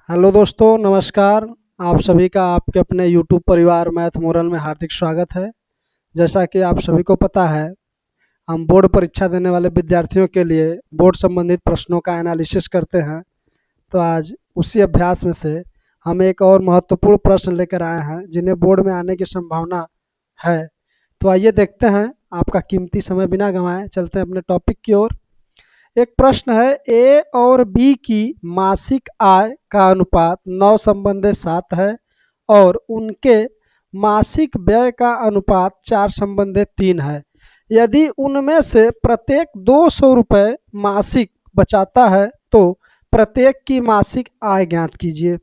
Hello दोस्तों, नमस्कार। आप सभी का आपके अपने यूट्यूब परिवार मैथ मोरल में हार्दिक स्वागत है। जैसा कि आप सभी को पता है, हम बोर्ड परीक्षा देने वाले विद्यार्थियों के लिए बोर्ड संबंधित प्रश्नों का एनालिसिस करते हैं। तो आज उसी अभ्यास में से हम एक और महत्वपूर्ण प्रश्न लेकर आए हैं जिन्हें बोर्ड में आने की संभावना है। तो आइए देखते हैं। आपका कीमती समय बिना गंवाए चलते हैं अपने टॉपिक की ओर। एक प्रश्न है, ए और बी की मासिक आय का अनुपात 9:7 है और उनके मासिक व्यय का अनुपात 4:3 है। यदि उनमें से प्रत्येक 200 रुपये मासिक बचाता है तो प्रत्येक की मासिक आय ज्ञात कीजिए।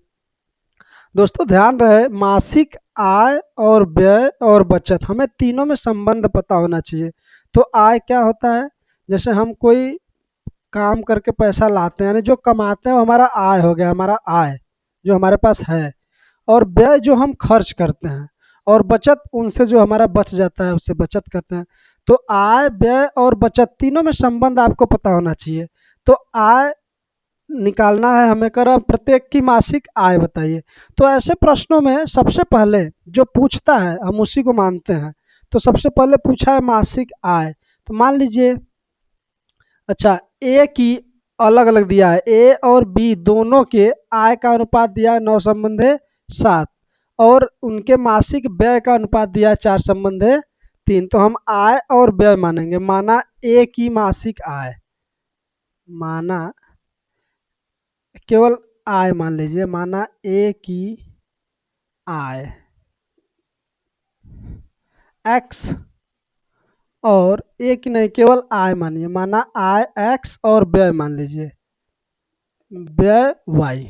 दोस्तों ध्यान रहे, मासिक आय और व्यय और बचत, हमें तीनों में संबंध पता होना चाहिए। तो आय क्या होता है? जैसे हम कोई काम करके पैसा लाते हैं, यानी जो कमाते हैं वो हमारा आय हो गया, हमारा आय जो हमारे पास है। और व्यय जो हम खर्च करते हैं, और बचत उनसे जो हमारा बच जाता है उससे बचत करते हैं। तो आय, व्यय और बचत तीनों में संबंध आपको पता होना चाहिए। तो आय निकालना है हमें, कर प्रत्येक की मासिक आय बताइए। तो ऐसे प्रश्नों में सबसे पहले जो पूछता है हम उसी को मानते हैं। तो सबसे पहले पूछा है मासिक आय, तो मान लीजिए। अच्छा, ए की अलग अलग दिया है, ए और बी दोनों के आय का अनुपात दिया है 9:7 और उनके मासिक व्यय का अनुपात दिया है 4:3। तो हम आय और व्यय मानेंगे। माना ए की मासिक आय, माना केवल आय मान लीजिए, माना ए की आय एक्स, और ए की नहीं, केवल आय मानिए, माना आय एक्स और व्यय मान लीजिए व्यय वाई।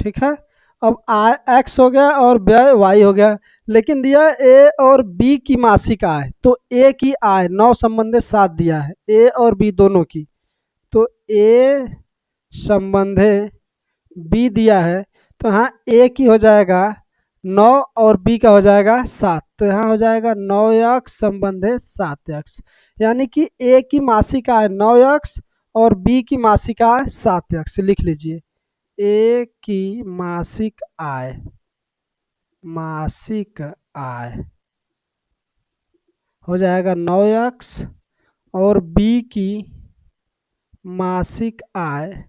ठीक है, अब आय एक्स हो गया और व्यय वाई हो गया। लेकिन दिया ए और बी की मासिक आय, तो ए की आय 9:7 दिया है, ए और बी दोनों की। तो ए संबंधे बी दिया है, तो यहाँ ए की हो जाएगा 9 और बी का हो जाएगा 7। तो यहाँ हो जाएगा 9x संबंधे 7x, यानी कि ए की मासिक आय 9x और बी की मासिक आय 7x। लिख लीजिए, ए की मासिक आय, मासिक आय हो जाएगा 9x और बी की मासिक आय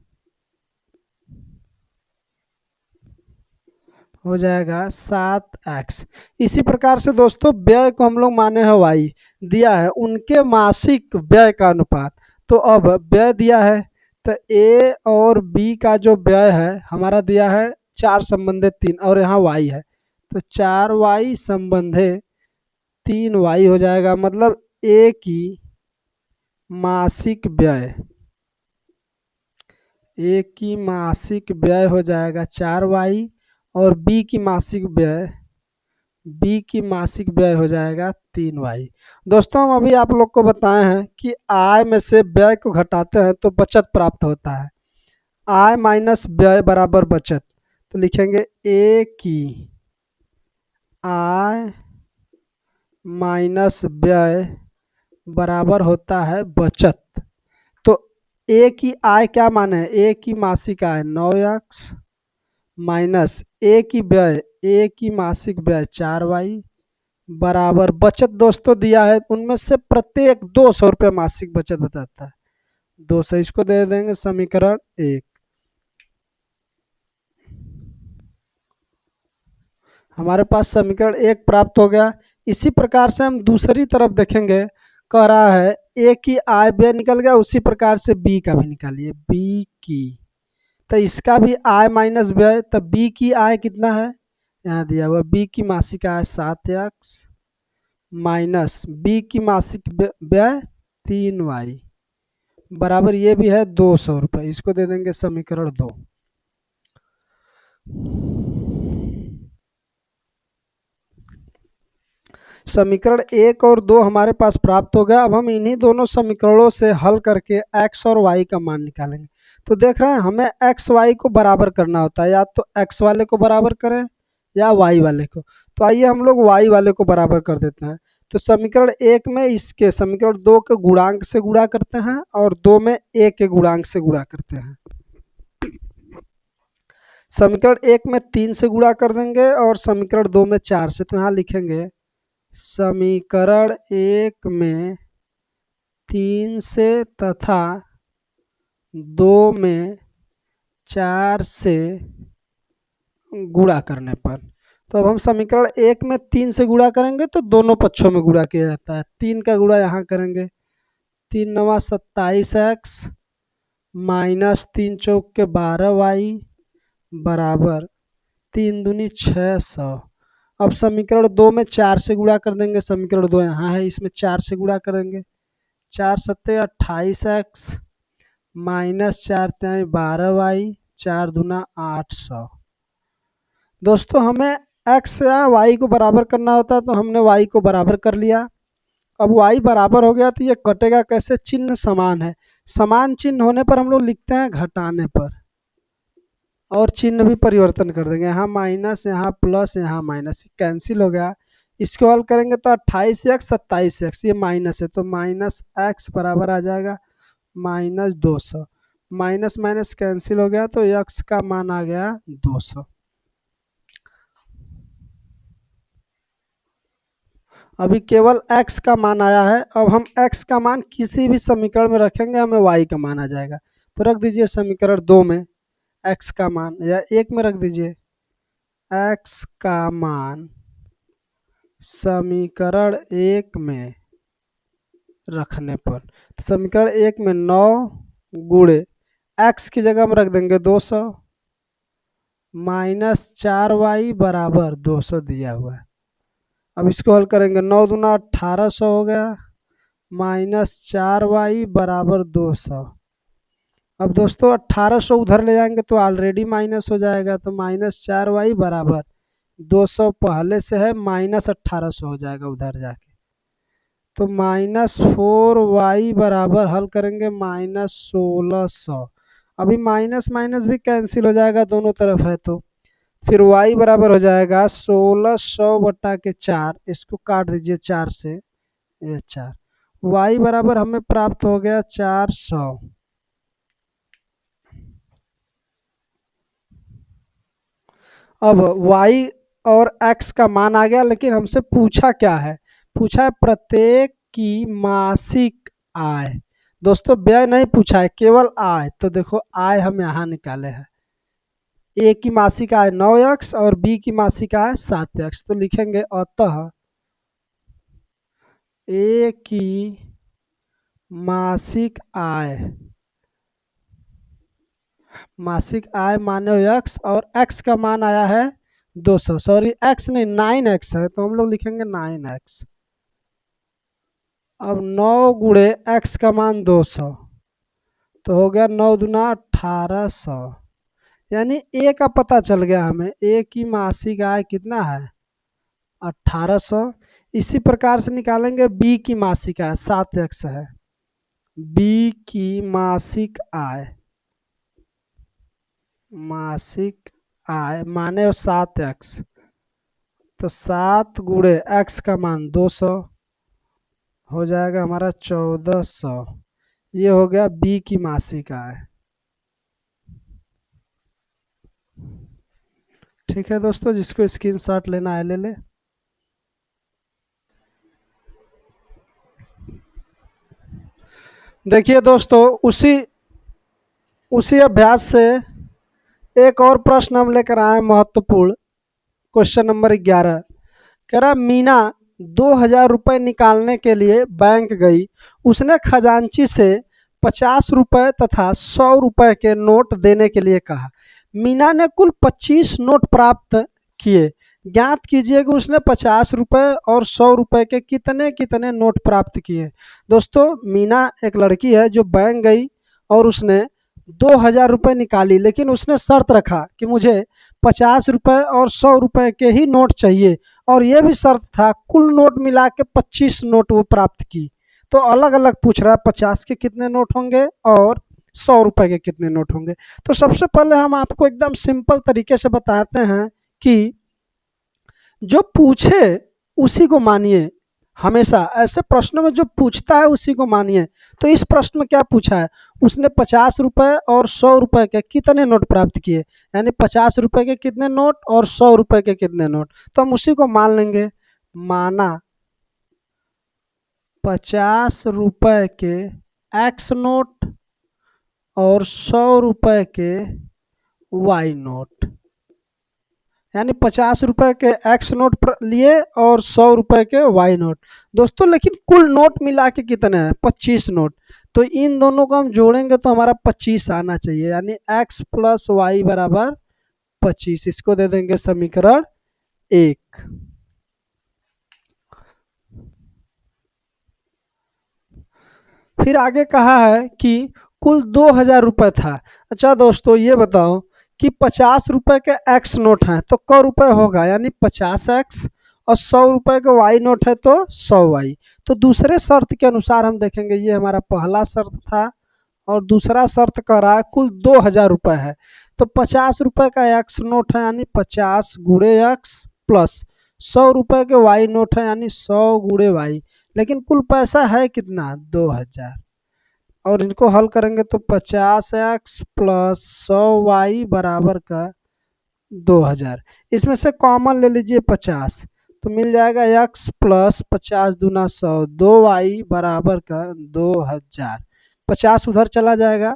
हो जाएगा 7x। इसी प्रकार से दोस्तों व्यय को हम लोग माने हैं y, दिया है उनके मासिक व्यय का अनुपात। तो अब व्यय दिया है, तो a और b का जो व्यय है हमारा दिया है 4:3 और यहाँ y है, तो 4y संबंधे 3y हो जाएगा। मतलब a की मासिक व्यय, ए की मासिक व्यय हो जाएगा 4y और बी की मासिक व्यय, बी की मासिक व्यय हो जाएगा 3y। दोस्तों हम अभी आप लोग को बताए हैं कि आय में से व्यय को घटाते हैं तो बचत प्राप्त होता है। आय माइनस व्यय बराबर बचत। तो लिखेंगे ए की आय माइनस व्यय बराबर होता है बचत। तो ए की आय क्या माने हैं? ए की मासिक आय 9x माइनस ए की व्यय, ए की मासिक व्यय 4y बराबर बचत दोस्तों दिया है उनमें से प्रत्येक 200 रुपये मासिक बचत बताता है 200। इसको दे देंगे समीकरण 1। हमारे पास समीकरण 1 प्राप्त हो गया। इसी प्रकार से हम दूसरी तरफ देखेंगे। कह रहा है ए की आय व्यय निकल गया, उसी प्रकार से बी का भी निकालिए। बी की, तो इसका भी आय माइनस व्यय, तो बी की आय कितना है? यहाँ दिया हुआ बी की मासिक आय 7x माइनस बी की मासिक व्यय 3y बराबर ये भी है 200 रुपये। इसको दे देंगे समीकरण 2। समीकरण 1 और 2 हमारे पास प्राप्त हो गया। अब हम इन्हीं दोनों समीकरणों से हल करके x और y का मान निकालेंगे। तो देख रहे हैं हमें x y को बराबर करना होता है, या तो x वाले को बराबर करें या y वाले को। तो आइए हम लोग y वाले को बराबर कर देते हैं। तो समीकरण 1 में इसके समीकरण 2 के गुणांक से गुणा करते हैं और 2 में a के गुणांक से गुणा करते हैं। समीकरण 1 में 3 से गुणा कर देंगे और समीकरण 2 में 4 से। तो यहाँ लिखेंगे समीकरण 1 में 3 से तथा 2 में 4 से गुणा करने पर। तो अब हम समीकरण 1 में 3 से गुणा करेंगे तो दोनों पक्षों में गुणा किया जाता है। 3 का गुणा यहाँ करेंगे, 3 नवा 27x माइनस 3 चौक के 12y बराबर 3 दूनी 600। अब समीकरण 2 में 4 से गुणा कर देंगे, समीकरण 2 यहाँ है, इसमें 4 से गुणा करेंगे, 4 सत्ते 28x माइनस 4 त्याई 12y 4 दूना 800। दोस्तों हमें x या y को बराबर करना होता है तो हमने y को बराबर कर लिया। अब y बराबर हो गया तो ये कटेगा कैसे, चिन्ह समान है, समान चिन्ह होने पर हम लोग लिखते हैं घटाने पर, और चिन्ह भी परिवर्तन कर देंगे, यहाँ माइनस यहाँ प्लस यहाँ माइनस, कैंसिल हो गया। इसको हल करेंगे तो 28x 27x ये माइनस है तो माइनस x बराबर आ जाएगा माइनस 200। माइनस माइनस कैंसिल हो गया तो x का मान आ गया 200। अभी केवल x का मान आया है। अब हम x का मान किसी भी समीकरण में रखेंगे हमें y का मान आ जाएगा। तो रख दीजिए समीकरण 2 में x का मान, या 1 में रख दीजिए x का मान समीकरण 1 में रखने पर। तो समीकरण 1 में 9 गुणे x की जगह हम रख देंगे 200 माइनस 4y बराबर 200 दिया हुआ है। अब इसको हल करेंगे, 9 दूना 1800 हो गया माइनस 4y बराबर 200। अब दोस्तों 1800 उधर ले जाएंगे तो ऑलरेडी माइनस हो जाएगा, तो माइनस 4y बराबर 200 पहले से है माइनस 1800 हो जाएगा उधर जाके। तो माइनस 4y बराबर हल करेंगे माइनस 1600। अभी माइनस माइनस भी कैंसिल हो जाएगा दोनों तरफ है, तो फिर y बराबर हो जाएगा 1600 बटा के 4, इसको काट दीजिए 4 से, ये 4, y बराबर हमें प्राप्त हो गया 400। अब y और x का मान आ गया, लेकिन हमसे पूछा क्या है, पूछा है प्रत्येक की मासिक आय। दोस्तों व्यय नहीं पूछा है, केवल आय। तो देखो आय हम यहाँ निकाले हैं, ए की मासिक आय 9x और बी की मासिक आय 7x। तो लिखेंगे अतः ए की मासिक आय माने x और x का मान आया है 200, सॉरी x नहीं 9x है, तो हम लोग लिखेंगे 9x। अब 9 गुणे x का मान 200 तो हो गया 9 दूना 1800, यानी ए का पता चल गया हमें, ए की मासिक आय कितना है 1800। इसी प्रकार से निकालेंगे बी की मासिक आय 7x है, बी की मासिक आय माने 7x, तो 7 गुणे x का मान 200 हो जाएगा हमारा 1400। ये हो गया बी की मासिक आय। ठीक है दोस्तों, जिसको स्क्रीनशॉट लेना है ले ले। देखिए दोस्तों उसी अभ्यास से एक और प्रश्न हम लेकर आए महत्वपूर्ण। क्वेश्चन नंबर 11 कह रहा मीना 2000 रुपये निकालने के लिए बैंक गई। उसने खजांची से 50 रुपये तथा 100 रुपये के नोट देने के लिए कहा। मीना ने कुल 25 नोट प्राप्त किए। ज्ञात कीजिए कि उसने 50 रुपये और 100 रुपये के कितने कितने नोट प्राप्त किए। दोस्तों मीना एक लड़की है जो बैंक गई और उसने 2000 रुपये निकाली, लेकिन उसने शर्त रखा कि मुझे 50 रुपये और 100 रुपये के ही नोट चाहिए, और ये भी शर्त था कुल नोट मिला के 25 नोट वो प्राप्त की। तो अलग अलग पूछ रहा है 50 के कितने नोट होंगे और 100 रुपये के कितने नोट होंगे। तो सबसे पहले हम आपको एकदम सिंपल तरीके से बताते हैं कि जो पूछे उसी को मानिए। हमेशा ऐसे प्रश्नों में जो पूछता है उसी को मानिए। तो इस प्रश्न में क्या पूछा है, उसने 50 रुपए और 100 रुपए के कितने नोट प्राप्त किए, यानी 50 रुपए के कितने नोट और 100 रुपए के कितने नोट, तो हम उसी को मान लेंगे। माना 50 रुपए के एक्स नोट और 100 रुपए के वाई नोट, यानी 50 रुपए के एक्स नोट लिए और 100 रुपए के वाई नोट। दोस्तों लेकिन कुल नोट मिला के कितने हैं, 25 नोट। तो इन दोनों को हम जोड़ेंगे तो हमारा 25 आना चाहिए, यानी एक्स प्लस वाई बराबर 25। इसको दे देंगे समीकरण 1। फिर आगे कहा है कि कुल 2000 रुपये था। अच्छा दोस्तों ये बताओ कि 50 रुपए के एक्स नोट हैं तो क रुपए होगा, यानी 50x, और 100 रुपए का वाई नोट है तो 100y। तो दूसरे शर्त के अनुसार हम देखेंगे, ये हमारा पहला शर्त था और दूसरा शर्त कह रहा है कुल 2000 रुपये है। तो 50 रुपए का एक्स नोट है यानी 50 गुणे एक्स, प्लस 100 रुपए के वाई नोट है यानी 100 गुणे वाई। लेकिन कुल पैसा है कितना, 2000। और इनको हल करेंगे तो 50x प्लस 100y बराबर का 2000। इसमें से कॉमन ले लीजिए 50, तो मिल जाएगा x प्लस 50 दूना 100, 2y बराबर का 2000। 50 उधर चला जाएगा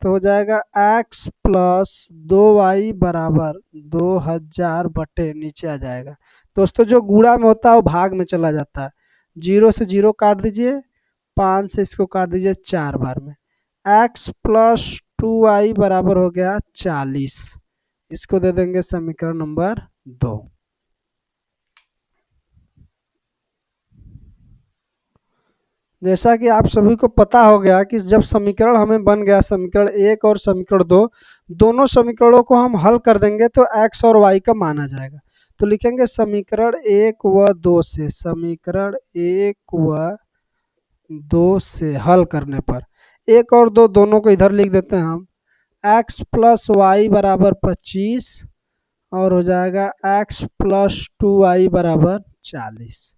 तो हो जाएगा x प्लस 2y बराबर 2000 बटे नीचे आ जाएगा। दोस्तों जो गुणा में होता है वो भाग में चला जाता है। 0 से 0 काट दीजिए, 5 से इसको काट दीजिए 4 बार में। x प्लस 2y बराबर हो गया 40। इसको दे देंगे समीकरण नंबर 2। जैसा कि आप सभी को पता हो गया कि जब समीकरण हमें बन गया, समीकरण 1 और समीकरण 2, दोनों समीकरणों को हम हल कर देंगे तो x और y का मान आ जाएगा। तो लिखेंगे समीकरण 1 व 2 से, समीकरण 1 व 2 से हल करने पर 1 और 2 दोनों को इधर लिख देते हैं हम। x प्लस वाई बराबर 25 और हो जाएगा x प्लस 2y बराबर 40।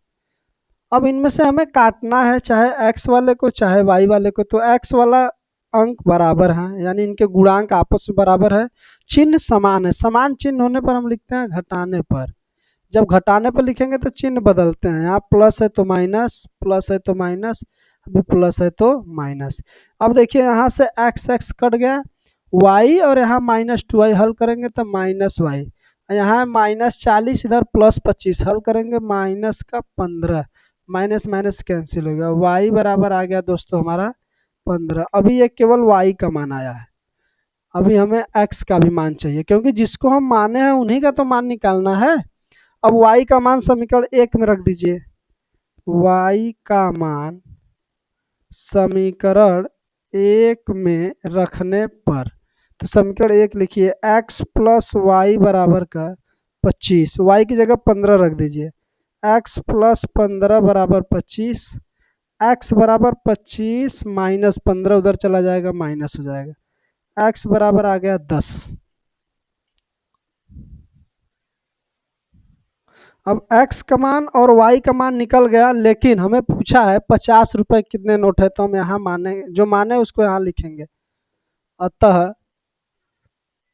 अब इनमें से हमें काटना है, चाहे x वाले को चाहे y वाले को। तो x वाला अंक बराबर है, यानी इनके गुणांक आपस में बराबर है, चिन्ह समान है। समान चिन्ह होने पर हम लिखते हैं घटाने पर। जब घटाने पर लिखेंगे तो चिन्ह बदलते हैं, यहाँ प्लस है तो माइनस, प्लस है तो माइनस, अभी प्लस है तो माइनस। अब देखिए यहाँ से एक्स एक्स कट गया, y और यहाँ -2y हल करेंगे तो -y, यहाँ -40, इधर +25 हल करेंगे -15, माइनस माइनस कैंसिल हो गया, y बराबर आ गया दोस्तों हमारा 15। अभी ये केवल y का मान आया है, अभी हमें x का भी मान चाहिए, क्योंकि जिसको हम माने हैं उन्हीं का तो मान निकालना है। अब y का मान समीकरण 1 में रख दीजिए। y का मान समीकरण 1 में रखने पर, तो समीकरण 1 लिखिए, x प्लस वाई बराबर का 25, y की जगह 15 रख दीजिए, x प्लस 15 बराबर 25, x बराबर 25 माइनस 15 उधर चला जाएगा माइनस हो जाएगा, x बराबर आ गया 10। अब x का मान और y का मान निकल गया, लेकिन हमें पूछा है 50 रुपए कितने नोट है, तो हम यहाँ माने, जो माने उसको यहाँ लिखेंगे। अतः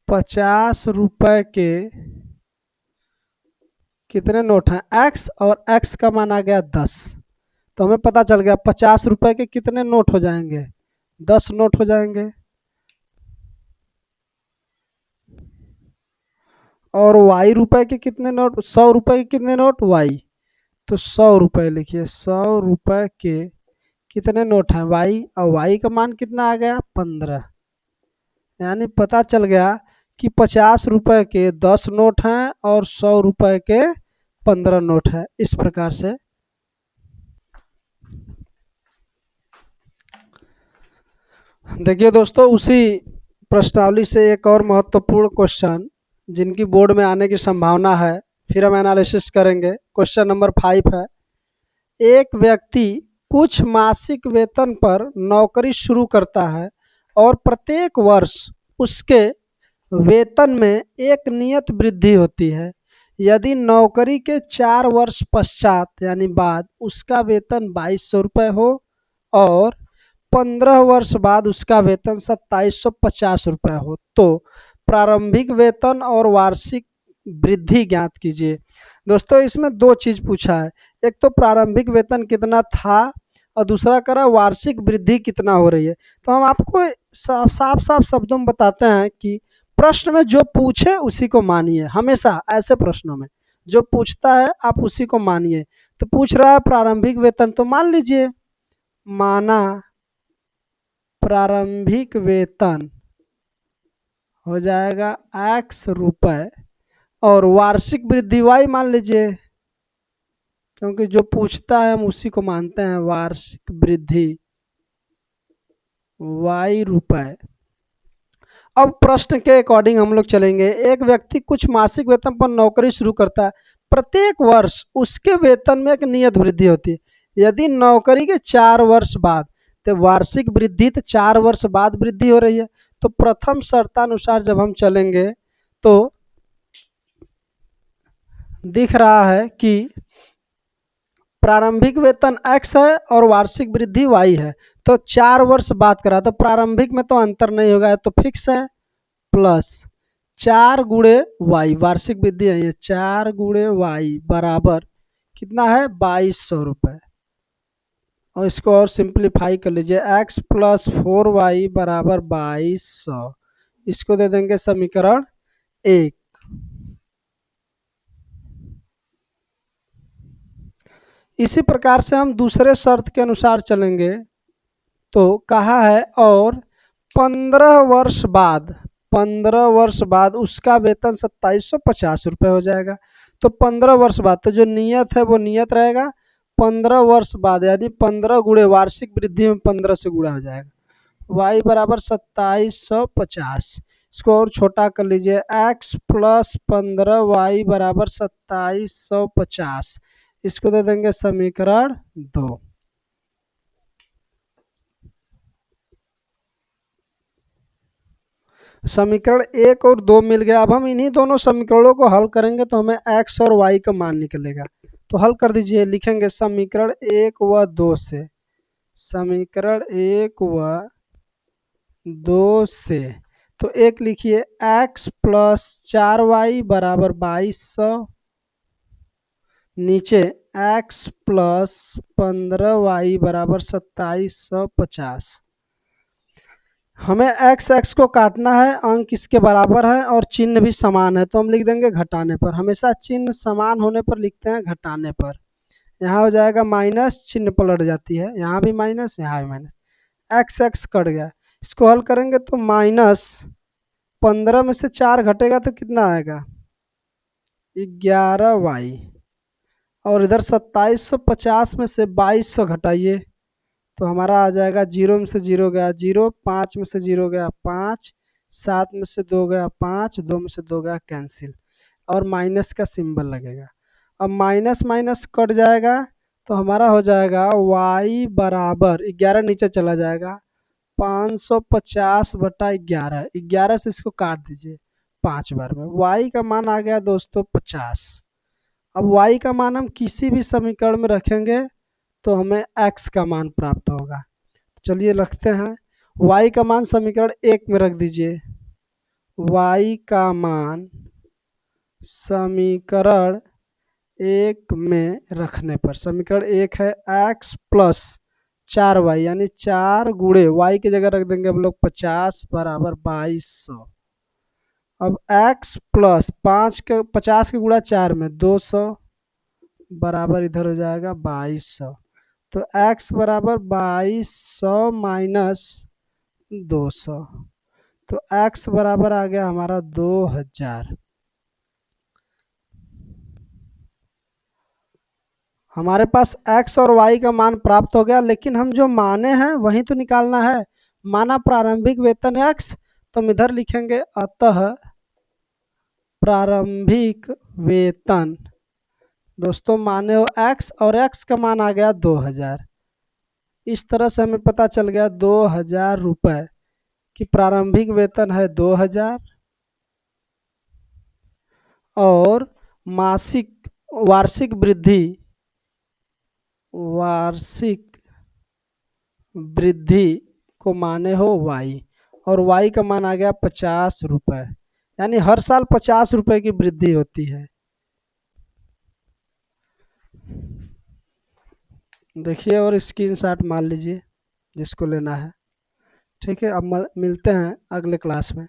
50 रुपए के कितने नोट हैं, x, और x का मान आ गया 10। तो हमें पता चल गया 50 रुपए के कितने नोट हो जाएंगे, 10 नोट हो जाएंगे। और y रुपए के कितने नोट, 100 रुपए के कितने नोट y, तो 100 रुपए लिखिए, 100 रुपए के कितने नोट हैं y, और y का मान कितना आ गया 15। यानी पता चल गया कि 50 रुपए के 10 नोट हैं और 100 रुपए के 15 नोट है। इस प्रकार से देखिए दोस्तों, उसी प्रश्नावली से एक और महत्वपूर्ण क्वेश्चन जिनकी बोर्ड में आने की संभावना है, फिर हम एनालिसिस करेंगे। क्वेश्चन नंबर 5 है, एक व्यक्ति कुछ मासिक वेतन पर नौकरी शुरू करता है और प्रत्येक वर्ष उसके वेतन में एक नियत वृद्धि होती है। यदि नौकरी के 4 वर्ष पश्चात यानी बाद उसका वेतन 2200 रुपये हो और 15 वर्ष बाद उसका वेतन 2750 रुपये हो तो प्रारंभिक वेतन और वार्षिक वृद्धि ज्ञात कीजिए। दोस्तों इसमें दो चीज पूछा है, एक तो प्रारंभिक वेतन कितना था और दूसरा करा वार्षिक वृद्धि कितना हो रही है। तो हम आपको साफ साफ शब्दों में बताते हैं कि प्रश्न में जो पूछे उसी को मानिए। हमेशा ऐसे प्रश्नों में जो पूछता है आप उसी को मानिए। तो पूछ रहा है प्रारंभिक वेतन, तो मान लीजिए माना प्रारंभिक वेतन हो जाएगा x रुपए और वार्षिक वृद्धि y मान लीजिए, क्योंकि जो पूछता है हम उसी को मानते हैं। वार्षिक वृद्धि y रुपए। अब प्रश्न के अकॉर्डिंग हम लोग चलेंगे। एक व्यक्ति कुछ मासिक वेतन पर नौकरी शुरू करता है, प्रत्येक वर्ष उसके वेतन में एक नियत वृद्धि होती है। यदि नौकरी के 4 वर्ष बाद, तो वार्षिक वृद्धि तो 4 वर्ष बाद वृद्धि हो रही है। तो प्रथम शर्तानुसार जब हम चलेंगे तो दिख रहा है कि प्रारंभिक वेतन x है और वार्षिक वृद्धि y है। तो 4 वर्ष बाद करा तो प्रारंभिक में तो अंतर नहीं होगा, तो फिक्स है, प्लस 4 × y वार्षिक वृद्धि है ये 4 × y बराबर कितना है 2200 रुपये। और इसको और सिंप्लीफाई कर लीजिए, x + 4y बराबर 2200। इसको दे देंगे समीकरण 1। इसी प्रकार से हम दूसरे शर्त के अनुसार चलेंगे तो कहा है और 15 वर्ष बाद उसका वेतन 2750 रुपये हो जाएगा। तो 15 वर्ष बाद तो जो नियत है वो नियत रहेगा। 15 वर्ष बाद यानी 15 × वार्षिक वृद्धि में 15 से गुणा हो जाएगा, y बराबर 2750। इसको और छोटा कर लीजिए, x + 15y बराबर 2750। इसको दे देंगे समीकरण 2। समीकरण 1 और 2 मिल गया। अब हम इन्हीं दोनों समीकरणों को हल करेंगे तो हमें x और y का मान निकलेगा। तो हल कर दीजिए, लिखेंगे समीकरण 1 व 2 से, समीकरण 1 व 2 से। तो एक लिखिए x + 4y बराबर 2200, नीचे x + 15y बराबर 2750। हमें x को काटना है, अंक इसके बराबर है और चिन्ह भी समान है, तो हम लिख देंगे घटाने पर। हमेशा चिन्ह समान होने पर लिखते हैं घटाने पर। यहाँ हो जाएगा माइनस, चिन्ह पलट जाती है, यहाँ भी माइनस यहाँ भी माइनस, x कट गया। इसको हल करेंगे तो -15 में से 4 घटेगा तो कितना आएगा 11y, और इधर 2750 में से 2200 घटाइए तो हमारा आ जाएगा 0 में से 0 गया 0, 5 में से 0 गया 5, 7 में से 2 गया 5, 2 में से 2 गया कैंसिल, और माइनस का सिंबल लगेगा। अब माइनस माइनस कट जाएगा तो हमारा हो जाएगा y बराबर 11 नीचे चला जाएगा 550/11। 11 से इसको काट दीजिए 5 बार में, y का मान आ गया दोस्तों 50। अब y का मान हम किसी भी समीकरण में रखेंगे तो हमें x का मान प्राप्त होगा। चलिए रखते हैं, y का मान समीकरण 1 में रख दीजिए। y का मान समीकरण 1 में रखने पर, समीकरण 1 है x + 4y यानी 4 × y की जगह रख देंगे हम लोग 50 बराबर 2200। अब x + 5 के 50 के गुणा 4 में 200 बराबर इधर हो जाएगा 2200। तो x बराबर 2200 माइनस 200, तो x बराबर आ गया हमारा 2000। हमारे पास x और y का मान प्राप्त हो गया, लेकिन हम जो माने हैं वही तो निकालना है। माना प्रारंभिक वेतन x, तो हम इधर लिखेंगे अतः प्रारंभिक वेतन, दोस्तों माने हो x और x का मान आ गया 2000। इस तरह से हमें पता चल गया 2000 रुपये कि प्रारंभिक वेतन है 2000 और मासिक वार्षिक वृद्धि, वार्षिक वृद्धि को माने हो वाई, और वाई का मान आ गया 50 रुपये, यानी हर साल 50 रुपये की वृद्धि होती है। देखिए और स्क्रीनशॉट मार लीजिए जिसको लेना है। ठीक है, अब मिलते हैं अगले क्लास में।